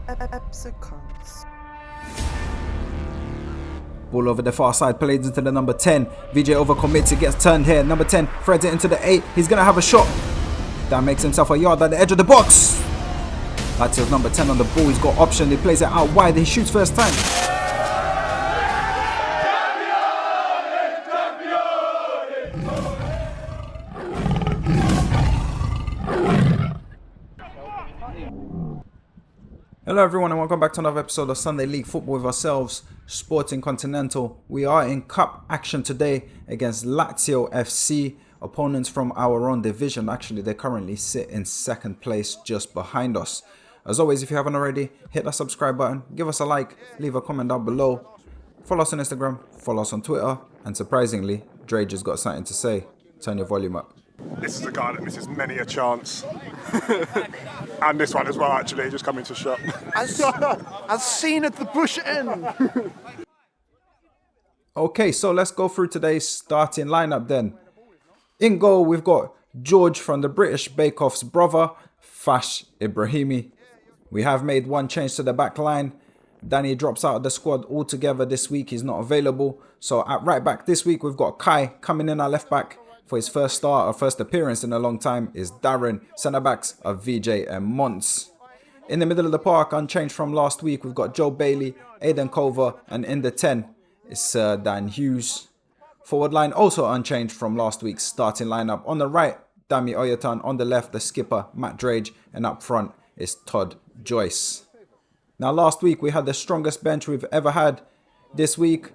Epsicons. Ball over the far side, played into the number 10. VJ overcommits, it gets turned here. Number 10 threads it into the 8. He's going to have a shot. That makes himself a yard at the edge of the box. Ladzio's number 10 on the ball. He's got option. He plays it out wide. He shoots first time. Hello everyone and welcome back to another episode of Sunday League Football with ourselves, Sporting Continental. We are in cup action today against Ladzio FC, opponents from our own division. Actually, they currently sit in second place just behind us. As always, if you haven't already, hit that subscribe button, give us a like, leave a comment down below. Follow us on Instagram, follow us on Twitter, and surprisingly, Dre just got something to say. Turn your volume up. This is a guy that misses many a chance. And this one as well, actually, just coming to shot. As seen at the bush end. Okay, so let's go through today's starting lineup then. In goal, we've got George from the British Bake Off's brother, Fash Ibrahimi. We have made one change to the back line. Danny drops out of the squad altogether this week. He's not available. So at right back this week, we've got Kai coming in our left back. For his first start or first appearance in a long time is Darren. Centre backs are VJ and Mons. In the middle of the park, unchanged from last week, we've got Joe Bailey, Aidan Culver, and in the 10 is Sir Dan Hughes. Forward line also unchanged from last week's starting lineup. On the right, Dami Oyatan. On the left, the skipper, Matt Drage. And up front is Todd Joyce. Now last week we had the strongest bench we've ever had. This week,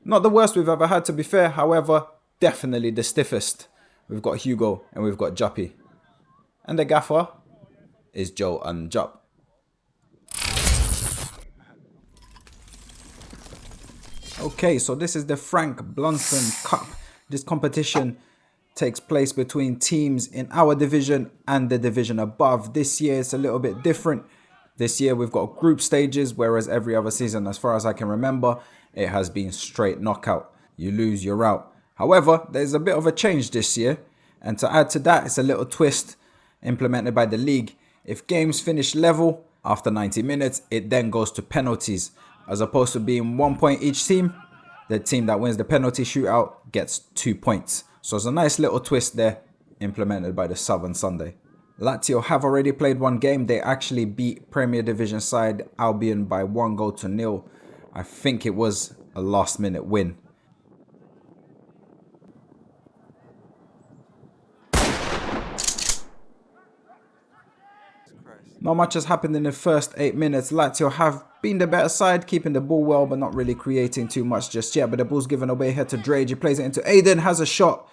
not the worst we've ever had to be fair, however, definitely the stiffest. We've got Hugo and we've got Juppy. And the gaffer is Joe and Jupp. Okay, so this is the Frank Blunstone Cup. This competition takes place between teams in our division and the division above. This year it's a little bit different. This year we've got group stages, whereas every other season, as far as I can remember, it has been straight knockout. You lose, you're out. However, there's a bit of a change this year, and to add to that, it's a little twist implemented by the league. If games finish level after 90 minutes, it then goes to penalties. As opposed to being 1 point each team, the team that wins the penalty shootout gets 2 points. So it's a nice little twist there, implemented by the Southern Sunday. Lazio have already played one game. They actually beat Premier Division side Albion by 1-0. I think it was a last minute win. Not much has happened in the first 8 minutes. Lazio have been the better side, keeping the ball well, but not really creating too much just yet. But the ball's given away here to Drage. He plays it into Aiden, has a shot.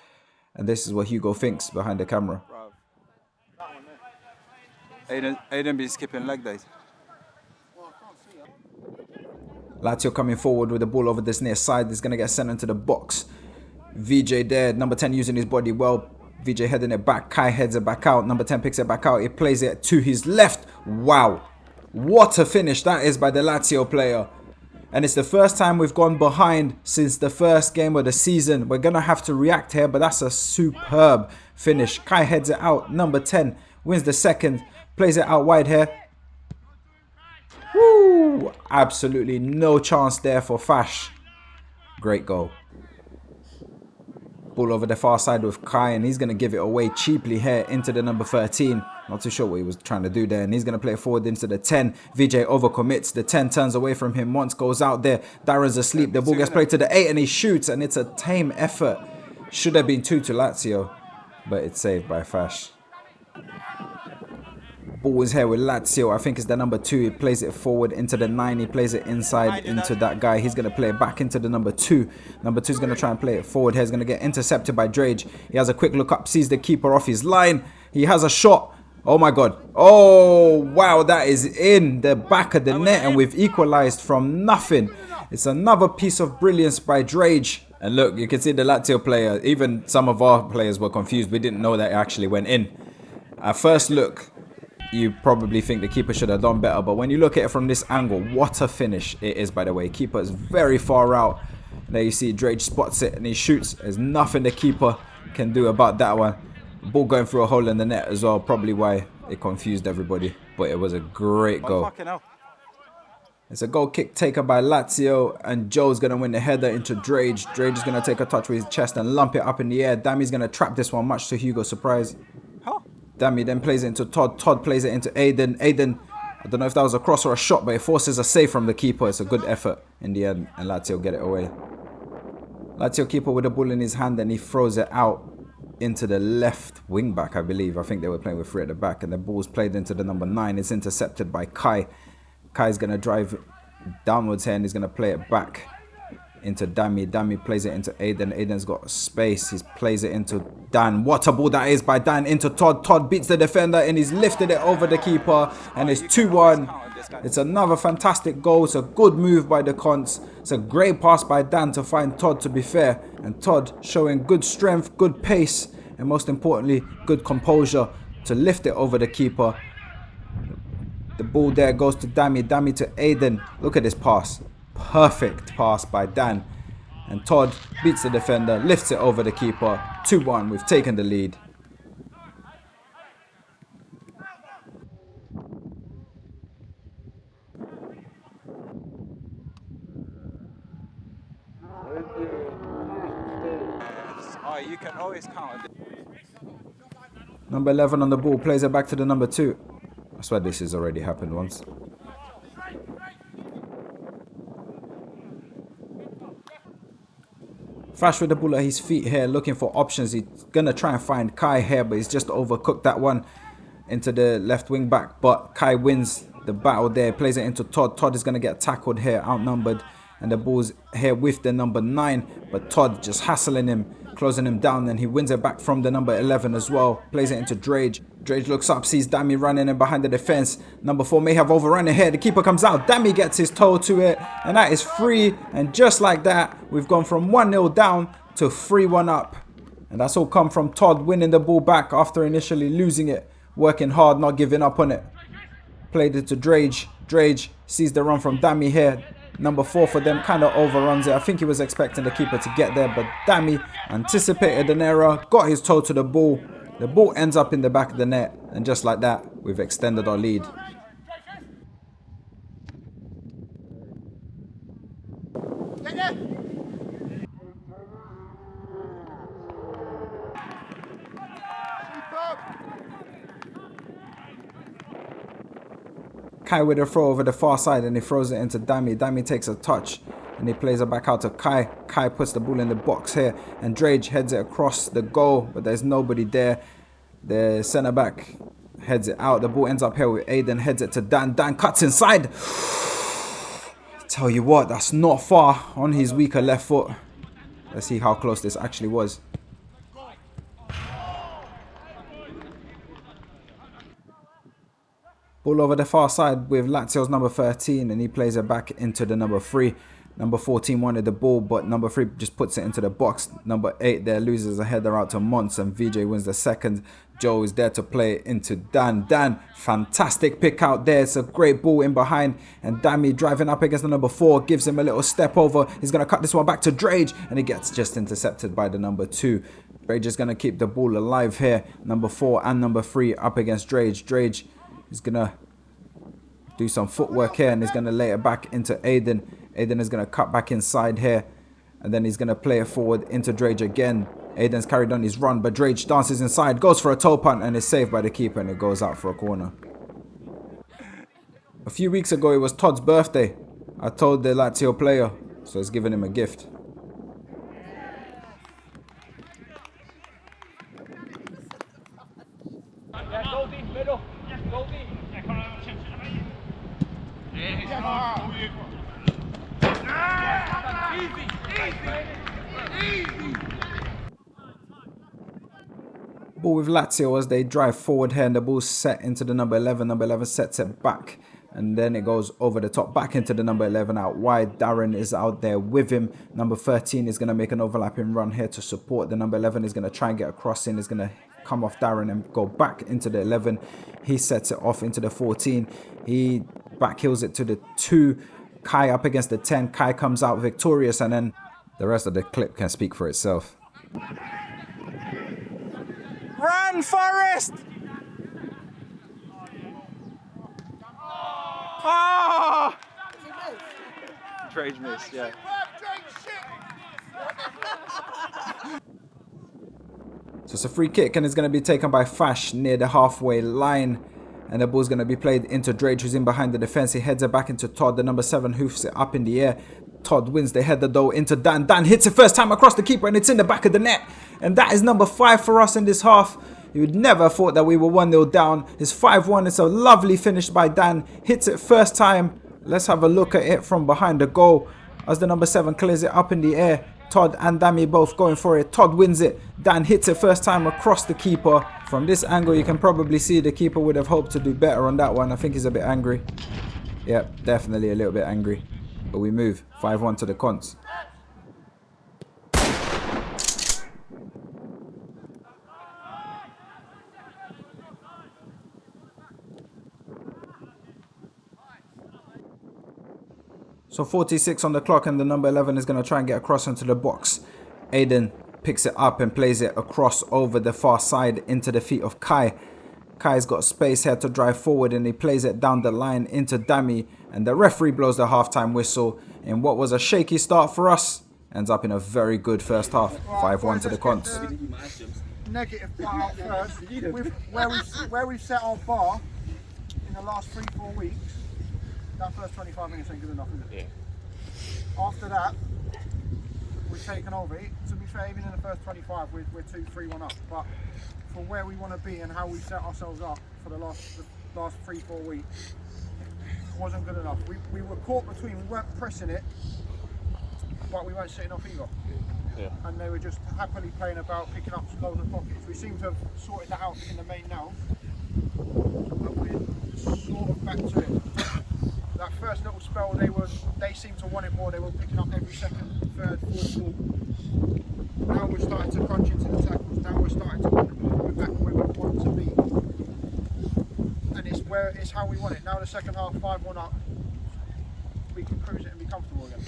And this is what Hugo thinks behind the camera. Aiden be skipping leg days. Lazio coming forward with the ball over this near side. He's going to get sent into the box. VJ there, number 10 using his body well. VJ heading it back, Kai heads it back out, number 10 picks it back out, he plays it to his left. Wow, what a finish that is by the Lazio player. And it's the first time we've gone behind since the first game of the season. We're going to have to react here, but that's a superb finish. Kai heads it out, number 10 wins the second, plays it out wide here. Woo, absolutely no chance there for Fash. Great goal. Ball over the far side with Kai, and he's going to give it away cheaply here into the number 13. Not too sure what he was trying to do there, and he's going to play it forward into the 10. VJ overcommits. The 10 turns away from him. Once goes out there. Darren's asleep. The ball gets played to the 8, and he shoots, and it's a tame effort. Should have been 2 to Lazio, but it's saved by Fash. Ball is here with Ladzio. I think it's the number 2. He plays it forward into the 9. He plays it inside into that guy. He's going to play it back into the number 2. Number 2 is going to try and play it forward here. He's going to get intercepted by Drage. He has a quick look up, sees the keeper off his line. He has a shot. Oh my God. Oh, wow. That is in the back of the net, and we've equalized from nothing. It's another piece of brilliance by Drage. And look, you can see the Lazio player, even some of our players were confused. We didn't know that it actually went in. At first look, you probably think the keeper should have done better, but when you look at it from this angle, what a finish it is, by the way. Keeper is very far out. There you see Drage spots it and he shoots. There's nothing the keeper can do about that one. Ball going through a hole in the net as well, probably why it confused everybody, but it was a great goal. It's a goal kick taken by Ladzio, and Joe's going to win the header into Drage. Drage is going to take a touch with his chest and lump it up in the air. Dammy's going to trap this one, much to Hugo's surprise. Dammy then plays it into Todd. Todd plays it into Aiden. Aiden, I don't know if that was a cross or a shot, but it forces a save from the keeper. It's a good effort in the end, and Lazio get it away. Lazio keeper with the ball in his hand, and he throws it out into the left wing back, I believe. I think they were playing with 3 at the back, and the ball's played into the number 9. It's intercepted by Kai. Kai's going to drive downwards here, and he's going to play it back into Dammy. Dammy plays it into Aiden. Aiden's got space. He plays it into Dan. What a ball that is by Dan into Todd. Todd beats the defender, and he's lifted it over the keeper, and it's 2-1. It's another fantastic goal. It's a good move by the Cons. It's a great pass by Dan to find Todd, to be fair. And Todd showing good strength, good pace, and most importantly, good composure to lift it over the keeper. The ball there goes to Dammy. Dammy to Aiden. Look at this pass. Perfect pass by Dan. And Todd beats the defender, lifts it over the keeper. 2-1. We've taken the lead. Oh, you can always count. Number 11 on the ball, plays it back to the number 2. I swear this has already happened once. Fash with the ball at his feet here, looking for options. He's going to try and find Kai here, but he's just overcooked that one into the left wing back. But Kai wins the battle there, plays it into Todd. Todd is going to get tackled here, outnumbered. And the ball's here with the number 9. But Todd just hassling him, closing him down. And he wins it back from the number 11 as well. Plays it into Drage. Drage looks up, sees Dammy running in behind the defense. Number 4 may have overrun it here. The keeper comes out. Dammy gets his toe to it. And that is free. And just like that, we've gone from 1-0 down to 3-1 up. And that's all come from Todd winning the ball back after initially losing it. Working hard, not giving up on it. Played it to Drage. Drage sees the run from Dammy here. Number 4 for them kind of overruns it. I think he was expecting the keeper to get there, but Dammy anticipated an error, got his toe to the ball. The ball ends up in the back of the net, and just like that, we've extended our lead. Kai with a throw over the far side, and he throws it into Dammy. Dammy takes a touch and he plays it back out to Kai. Kai puts the ball in the box here, and Drage heads it across the goal, but there's nobody there. The centre back heads it out. The ball ends up here with Aiden, heads it to Dan. Dan cuts inside. Tell you what, that's not far on his weaker left foot. Let's see how close this actually was. Ball over the far side with Lazio's number 13, and he plays it back into the number 3. Number 14 wanted the ball, but number 3 just puts it into the box. Number 8 there loses a header out to Mons, and VJ wins the second. Joe is there to play it into Dan. Dan, fantastic pick out there. It's a great ball in behind, and Dammy driving up against the number 4 gives him a little step over. He's going to cut this one back to Drage, and it gets just intercepted by the number 2. Drage is going to keep the ball alive here. Number 4 and number 3 up against Drage. Drage is going to do some footwork here, and he's going to lay it back into Aiden. Aiden is going to cut back inside here, and then he's going to play it forward into Drage again. Aiden's carried on his run, but Drage dances inside, goes for a toe punt, and is saved by the keeper, and it goes out for a corner. A few weeks ago, it was Todd's birthday. I told the Lazio player, so he's giving him a gift. Ball with Lazio as they drive forward here, and the ball's set into the number 11. Number 11 sets it back, and then it goes over the top back into the number 11 out wide. Darren is out there with him. Number 13 is going to make an overlapping run here to support. The number 11 is going to try and get a cross in. Is going to come off Darren and go back into the 11. He sets it off into the 14. He backheels it to the 2. Kai up against the 10. Kai comes out victorious, and then the rest of the clip can speak for itself. Run, Forest! Oh! Trade miss, yeah. So it's a free kick and it's going to be taken by Fash near the halfway line. And the ball's going to be played into Drage, who's in behind the defence. He heads it back into Todd. The number 7 hoofs it up in the air. Todd wins the header though into Dan. Dan hits it first time across the keeper and it's in the back of the net. And that is number 5 for us in this half. You would never have thought that we were 1-0 down. It's 5-1. It's a lovely finish by Dan. Hits it first time. Let's have a look at it from behind the goal as the number 7 clears it up in the air. Todd and Dami both going for it. Todd wins it. Dan hits it first time across the keeper. From this angle, you can probably see the keeper would have hoped to do better on that one. I think he's a bit angry. Yep, definitely a little bit angry. But we move. 5-1 to the Cons. So 46 on the clock and the number 11 is going to try and get across into the box. Aiden picks it up and plays it across over the far side into the feet of Kai. Kai's got space here to drive forward and he plays it down the line into Dami. And the referee blows the halftime whistle in what was a shaky start for us. Ends up in a very good first half. 5-1 to the Cons. Negative part out first. Where we've set our bar in the last 3-4 weeks, that first 25 minutes ain't good enough, is it? Yeah. After that, we've taken over. To be fair, even in the first 25, we're 2-3-1 up. But for where we want to be and how we set ourselves up for the last 3-4 weeks, it wasn't good enough. We were caught between. We weren't pressing it, but we weren't sitting off either. Yeah. And they were just happily playing about, picking up loads of pockets. We seem to have sorted that out in the main now, but we're sort of back to it. That first little spell, they seemed to want it more. They were picking up every second, third, fourth ball. Now we're starting to crunch into the tackles. Now we're starting to we're back where we want to be, and it's how we want it. Now the second half, 5-1 up, we can cruise it and be comfortable again.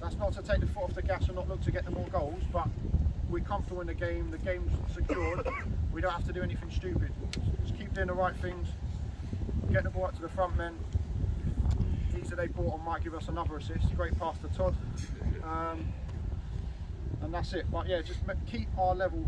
That's not to take the foot off the gas and not look to get the more goals, but we're comfortable in the game. The game's secured. We don't have to do anything stupid. Just keep doing the right things. Get the ball up to the front men. That they bought on might give us another assist. Great pass to Todd, and that's it. But yeah, just keep our level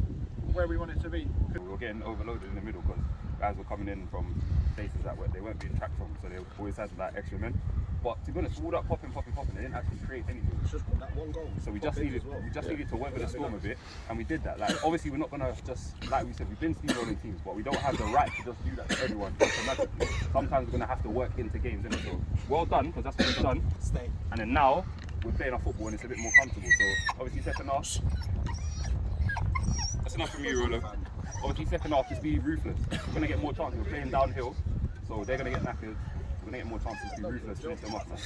where we want it to be. We were getting overloaded in the middle because guys were coming in from places that they weren't being tracked from, so they always had like extra men. But to be honest, all that popping, they didn't actually create anything. It's just that one goal. So we just needed to weather the storm a bit, and we did that. Like obviously, we're not gonna just, like we said, we've been steamrolling teams, but we don't have the right to just do that to everyone automatically. Sometimes we're gonna have to work into games, innit? So well done, because that's what we've done. Stay. And then now we're playing our football, and it's a bit more comfortable. So obviously, second half. That's enough from you, Rolo. Obviously, second half, just be ruthless. We're gonna get more chances. We're playing downhill, so they're gonna get knackered. We're gonna get more chances to be ruthless, finish them off, man.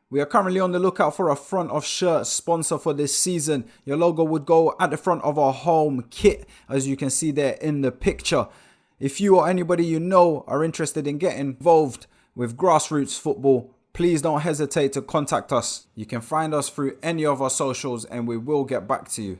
We are currently on the lookout for a front of shirt sponsor for this season. Your logo would go at the front of our home kit, as you can see there in the picture. If you or anybody you know are interested in getting involved with grassroots football, please don't hesitate to contact us. You can find us through any of our socials and we will get back to you.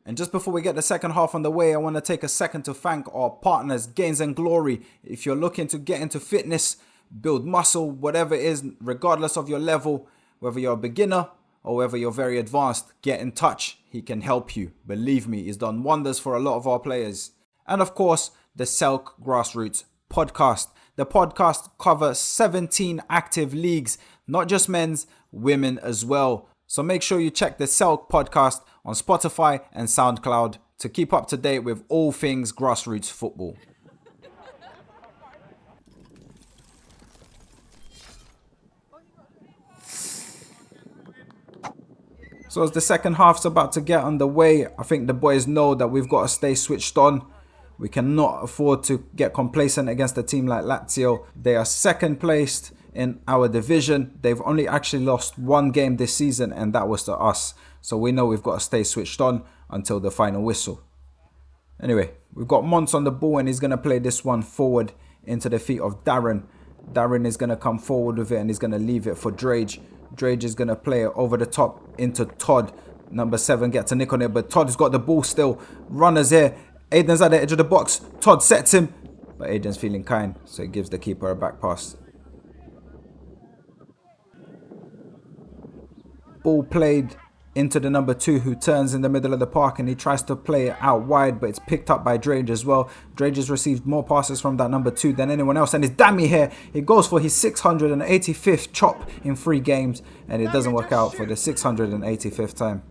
And just before we get the second half on the way, I want to take a second to thank our partners, Gains and Glory. If you're looking to get into fitness, build muscle, whatever it is, regardless of your level, whether you're a beginner or whether you're very advanced, get in touch. He can help you. Believe me, he's done wonders for a lot of our players. And of course, the Selk Grassroots podcast. The podcast covers 17 active leagues, not just men's, women as well. So make sure you check the Selk podcast on Spotify and SoundCloud to keep up to date with all things grassroots football. So as the second half's about to get underway, I think the boys know that we've got to stay switched on. We cannot afford to get complacent against a team like Ladzio. They are second placed in our division. They've only actually lost one game this season, and that was to us. So we know we've got to stay switched on until the final whistle. Anyway, we've got Mons on the ball, and he's going to play this one forward into the feet of Darren. Darren is going to come forward with it, and he's going to leave it for Drage. Drage is going to play it over the top into Todd. Number 7 gets a nick on it, but Todd's got the ball still. Runners here. Aiden's at the edge of the box. Todd sets him, but Aiden's feeling kind, so he gives the keeper a back pass. Ball played into the number 2, who turns in the middle of the park, and he tries to play it out wide, but it's picked up by Drage as well. Drage has received more passes from that number 2 than anyone else, and it's Dammy here. He goes for his 685th chop in 3 games, and it doesn't work out for the 685th time.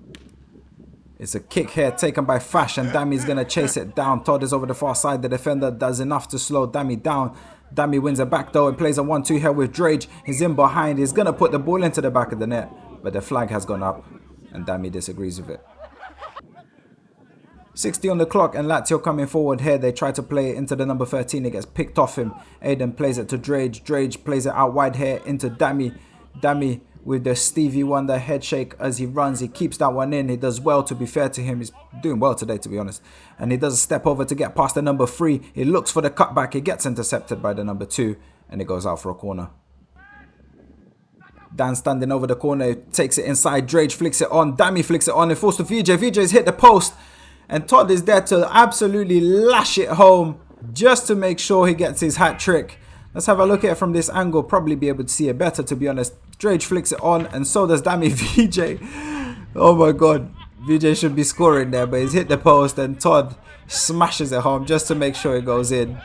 It's a kick here taken by Fash, and Dammy's going to chase it down. Todd is over the far side. The defender does enough to slow Dammy down. Dammy wins it back though and plays a 1-2 here with Drage. He's in behind. He's going to put the ball into the back of the net, but the flag has gone up and Dammy disagrees with it. 60 on the clock, and Ladzio coming forward here. They try to play it into the number 13. It gets picked off him. Aiden plays it to Drage. Drage plays it out wide here into Dammy. Dammy with the Stevie Wonder head shake as he runs. He keeps that one in. He does well, to be fair to him. He's doing well today, to be honest. And he does a step over to get past the number 3. He looks for the cutback. He gets intercepted by the number 2, and it goes out for a corner. Dan standing over the corner, takes it inside. Drage flicks it on. Dammy flicks it on. It falls to VJ. VJ's hit the post, and Todd is there to absolutely lash it home just to make sure he gets his hat trick. Let's have a look at it from this angle. Probably be able to see it better, to be honest. Drage flicks it on, and so does Dammy. VJ, oh my god, VJ should be scoring there, but he's hit the post, and Todd smashes it home just to make sure it goes in.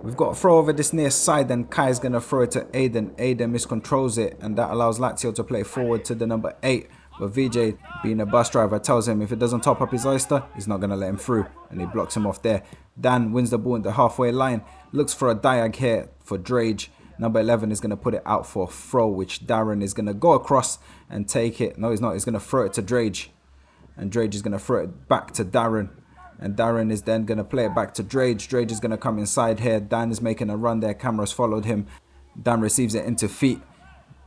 We've got a throw over this near side, and Kai's going to throw it to Aiden. Aiden miscontrols it, and that allows Ladzio to play forward to the number 8. But VJ, being a bus driver, tells him if it doesn't top up his oyster, he's not going to let him through, and he blocks him off there. Dan wins the ball in the halfway line, looks for a diag here for Drage. Number 11 is going to put it out for a throw, which Darren is going to go across and take it. No, he's not. He's going to throw it to Drage, and Drage is going to throw it back to Darren. And Darren is then going to play it back to Drage. Drage is going to come inside here. Dan is making a run there. Cameras followed him. Dan receives it into feet.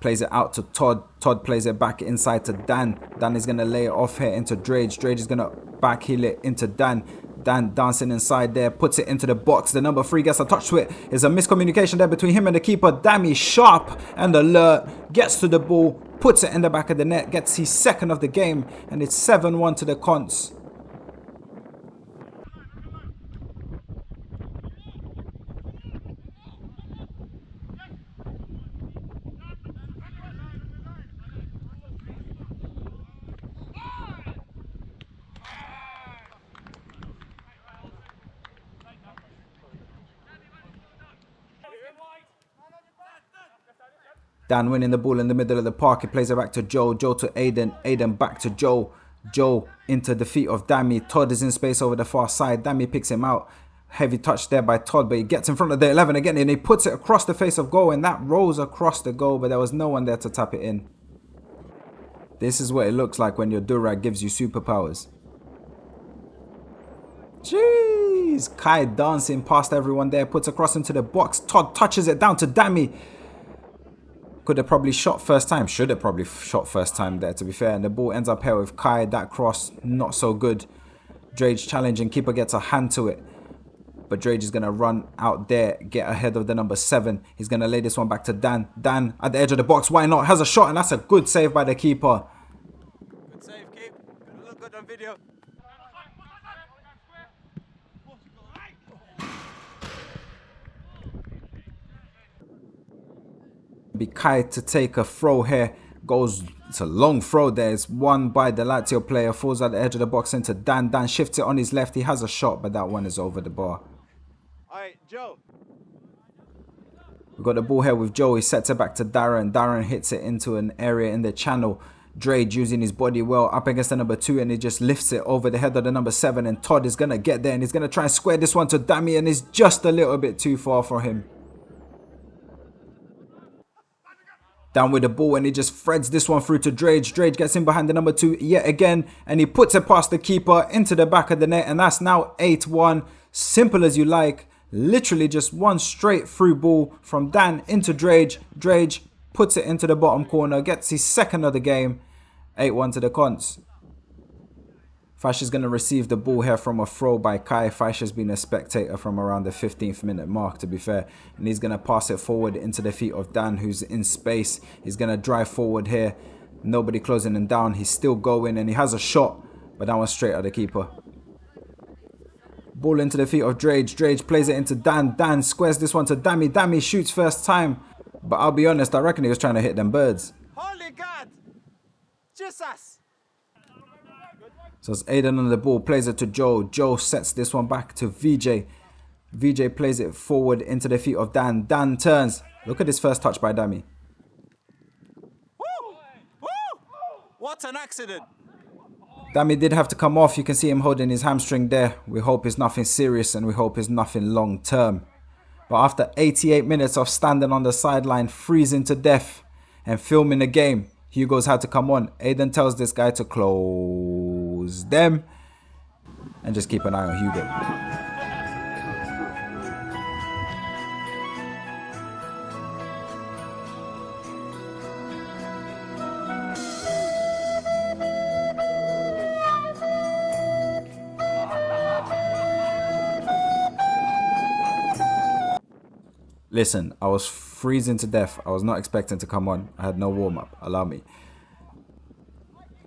Plays it out to Todd. Todd plays it back inside to Dan. Dan is going to lay it off here into Drage. Drage is going to back heel it into Dan. Dan dancing inside there. Puts it into the box. The number 3 gets a touch to it. There's a miscommunication there between him and the keeper. Dammy, sharp and alert. Gets to the ball. Puts it in the back of the net. Gets his 2nd of the game. And it's 7-1 to the Cons. Dan winning the ball in the middle of the park. He plays it back to Joe. Joe to Aiden. Aiden back to Joe. Joe into the feet of Dammy. Todd is in space over the far side. Dammy picks him out. Heavy touch there by Todd, but he gets in front of the 11 again, and he puts it across the face of goal, and that rolls across the goal, but there was no one there to tap it in. This is what it looks like when your Durag gives you superpowers. Jeez. Kai dancing past everyone there. Puts across into the box. Todd touches it down to Dammy. Could have probably shot first time. Should have probably shot first time there, to be fair. And the ball ends up here with Kai. That cross, not so good. Drage challenging. Keeper gets a hand to it. But Drage is going to run out there, get ahead of the number 7. He's going to lay this one back to Dan. Dan at the edge of the box. Why not? Has a shot, and that's a good save by the keeper. Good save, keep. Look good on video. Be Kai to take a throw here. Goes, it's a long throw there. It's won by the Lazio player. Falls at the edge of the box into Dan. Dan shifts it on his left. He has a shot, but that one is over the bar. Alright, Joe. We've got the ball here with Joe. He sets it back to Darren. Darren hits it into an area in the channel. Drage using his body well up against the number 2, and he just lifts it over the head of the number 7. And Todd is going to get there, and he's going to try and square this one to Dammy, and it's just a little bit too far for him. Down with the ball, and he just threads this one through to Drage. Drage gets in behind the number 2 yet again, and he puts it past the keeper into the back of the net, and that's now 8-1. Simple as you like. Literally just one straight through ball from Dan into Drage. Drage puts it into the bottom corner, gets his 2nd of the game. 8-1 to the Cons. Fash is going to receive the ball here from a throw by Kai. Fash has been a spectator from around the 15th minute mark, to be fair. And he's going to pass it forward into the feet of Dan, who's in space. He's going to drive forward here. Nobody closing him down. He's still going, and he has a shot, but that one's straight at the keeper. Ball into the feet of Drage. Drage plays it into Dan. Dan squares this one to Dammy. Dammy shoots first time. But I'll be honest, I reckon he was trying to hit them birds. Holy God! Jesus! So it's Aiden on the ball. Plays it to Joe. Joe sets this one back to VJ. VJ plays it forward into the feet of Dan. Dan turns. Look at this first touch by Dammy. Woo! Woo! What an accident! Dammy did have to come off. You can see him holding his hamstring there. We hope it's nothing serious and we hope it's nothing long term. But after 88 minutes of standing on the sideline, freezing to death and filming the game, Hugo's had to come on. Aiden tells this guy to close them and just keep an eye on Hugo. Listen, I was freezing to death. I was not expecting to come on. I had no warm-up. Allow me.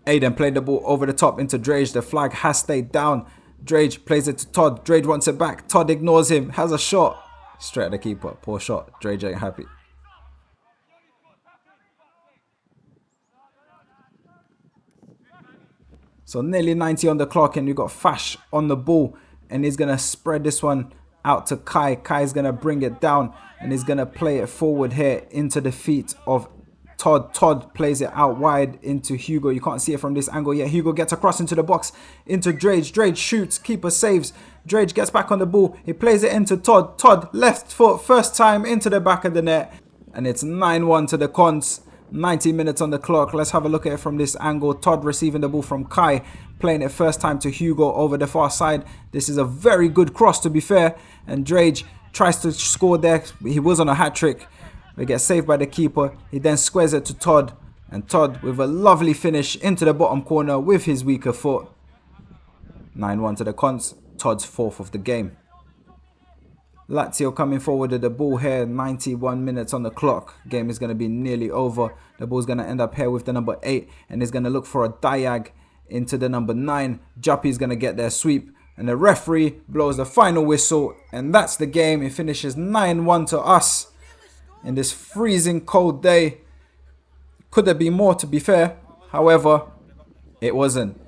Aiden played the ball over the top into Drage. The flag has stayed down. Drage plays it to Todd. Drage wants it back. Todd ignores him. Has a shot. Straight at the keeper. Poor shot. Drage ain't happy. So nearly 90 on the clock and you got Fash on the ball. And he's going to spread this one out to Kai. Kai's going to bring it down and he's going to play it forward here into the feet of Todd. Todd plays it out wide into Hugo. You can't see it from this angle yet. Hugo gets across into the box into Drage. Drage shoots. Keeper saves. Drage gets back on the ball. He plays it into Todd. Todd left foot first time into the back of the net. And it's 9-1 to the Cons. 90 minutes on the clock. Let's have a look at it from this angle. Todd receiving the ball from Kai. Playing it first time to Hugo over the far side. This is a very good cross to be fair. And Drage tries to score there. He was on a hat-trick. They get saved by the keeper. He then squares it to Todd. And Todd with a lovely finish into the bottom corner with his weaker foot. 9-1 to the Cons. Todd's fourth of the game. Ladzio coming forward with the ball here. 91 minutes on the clock. Game is going to be nearly over. The ball's going to end up here with the number 8. And he's going to look for a diag into the number 9. Juppy's going to get their sweep. And the referee blows the final whistle. And that's the game. It finishes 9-1 to us. In this freezing cold day. Could there be more to be fair? However, it wasn't.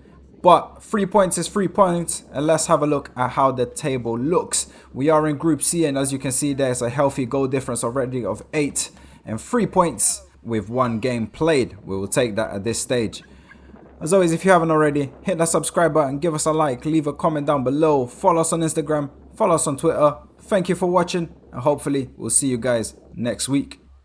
But 3 points is 3 points. And let's have a look at how the table looks. We are in Group C. And as you can see, there's a healthy goal difference already of 8. And 3 points with 1 game played. We will take that at this stage. As always, if you haven't already, hit that subscribe button, give us a like, leave a comment down below, follow us on Instagram, follow us on Twitter. Thank you for watching, and hopefully we'll see you guys next week.